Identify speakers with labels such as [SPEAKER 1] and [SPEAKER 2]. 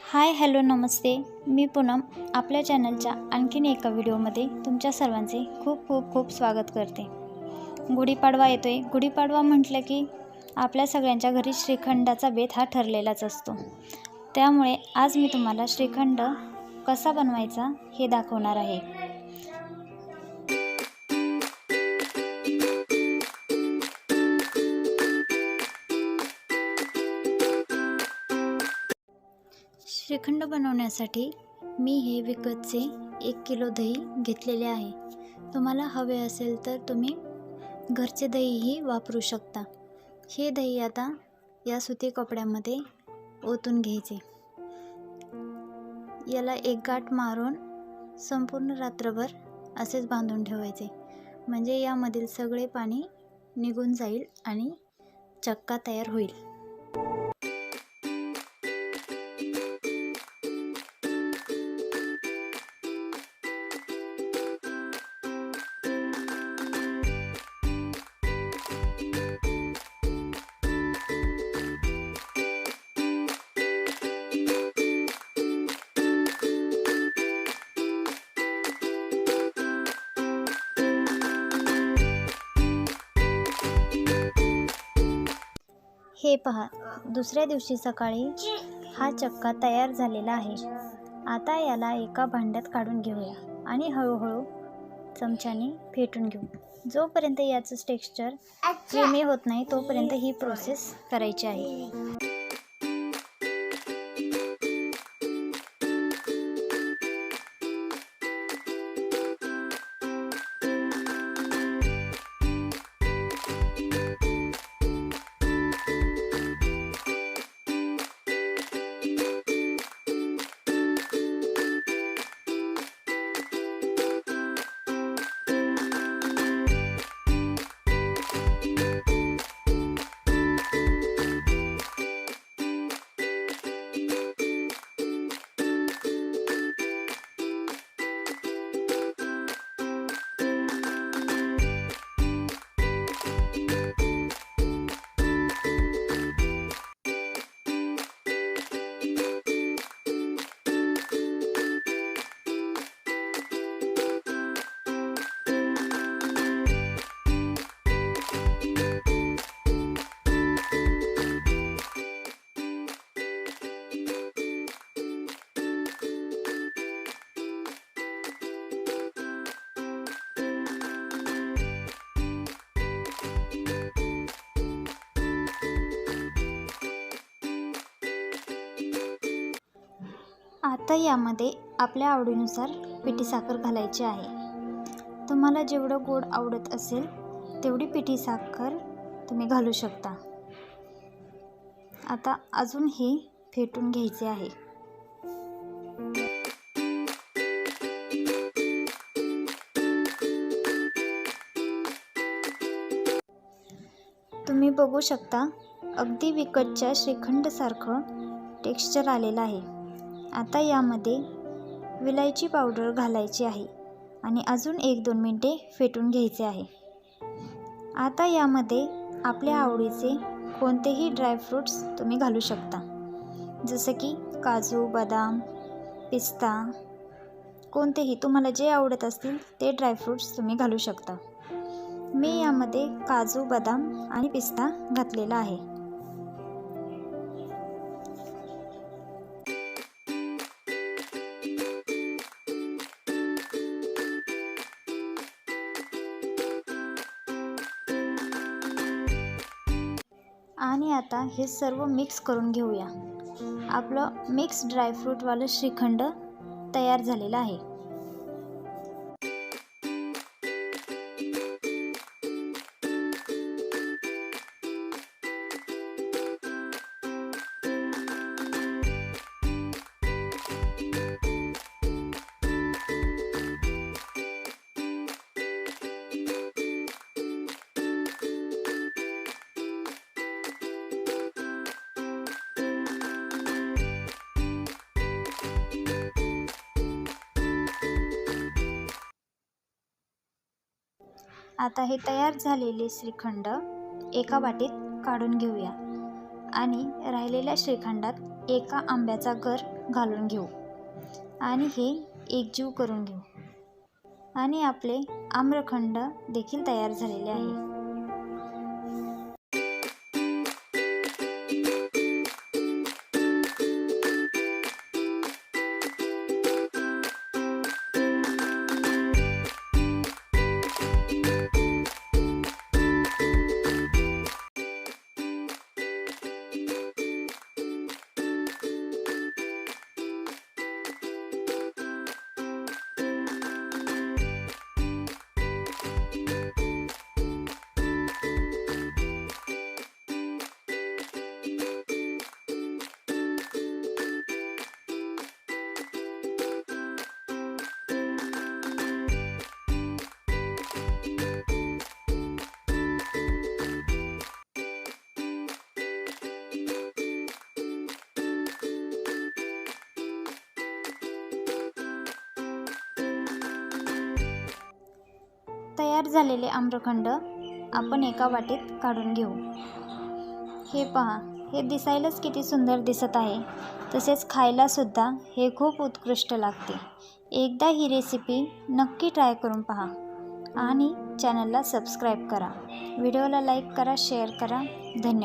[SPEAKER 1] Hi hello नमस्ते. मी पूनम आपल्या चॅनलच्या आणखीन एका व्हिडिओमध्ये तुमच्या सर्वांचे खूप खूप खूप स्वागत करते. गुढीपाडवा येतोय. गुढीपाडवा म्हटलं की आपल्या सगळ्यांच्या घरी श्रीखंडाचा बेत हा ठरलेलाच असतो. त्यामुळे आज मी तुम्हाला श्रीखंड कसा बनवायचा हे दाखवणार आहे. श्रीखंड बनवण्यासाठी मी हे विकतचे 1 किलो दही घेतलेले आहे. तुम्हाला हवे असेल तर तुम्ही घरचे दहीही वापरू शकता. हे दही आता या सुती कपड्यामध्ये ओतून घ्यायचे. याला एक गाठ मारून संपूर्ण रात्रभर असेच बांधून ठेवायचे, म्हणजे यामधील सगळे पाणी निघून जाईल आणि चक्का तयार होईल. हे पहा, दुसऱ्या दिवशी सकाळी हा चक्का तयार झालेला आहे. आता याला एका भांड्यात काढून घेऊया आणि हळूहळू चमच्याने फेटून घेऊ. जोपर्यंत याचं टेक्स्चर क्रीमी होत नाही तोपर्यंत ही प्रोसेस करायची आहे. आता यामध्ये आपल्या आवडीनुसार पिठी साखर घालायची आहे. तुम्हाला जेवढं गोड आवडत असेल तेवढी पिठी साखर तुम्ही घालू शकता. आता अजून हे फेटून घ्यायचे आहे. तुम्ही बघू शकता, अगदी विकतच्या श्रीखंडसारखं टेक्स्चर आलेलं आहे. आता यामध्ये विलायची पावडर घालायची आहे आणि अजून 1-2 मिनिटे फेटून घ्यायचे आहे. आता यामध्ये आपल्या आवडीचे कोणतेही ड्रायफ्रूट्स तुम्ही घालू शकता, जसं की काजू, बदाम, पिस्ता, कोणतेही तुम्हाला जे आवडत असतील ते ड्रायफ्रूट्स तुम्ही घालू शकता. मी यामध्ये काजू, बदाम आणि पिस्ता घातलेला आहे. आणि आता हे सर्व मिक्स करून घेऊया. आपलं मिक्स ड्रायफ्रूटवालं श्रीखंड तयार झालेलं आहे. आता हे तयार झालेले श्रीखंड एका वाटीत काढून घेऊया आणि राहिलेल्या श्रीखंडात एका आंब्याचा गर घालून घेऊ आणि हे एकजीव करून घेऊ. आणि आपले आम्रखंड देखील तयार झालेले आहे. तयार झालेले आम्रखंड आपण एका वाटीत काढून घेऊ. हे पहा, हे दिसायलाच किती सुंदर दिसत आहे. तसेच खायला सुद्धा हे खूप उत्कृष्ट लागते. एकदा ही रेसिपी नक्की ट्राय करून पहा आणि चॅनलला सबस्क्राईब करा. व्हिडिओला लाईक करा, शेअर करा. धन्यवाद.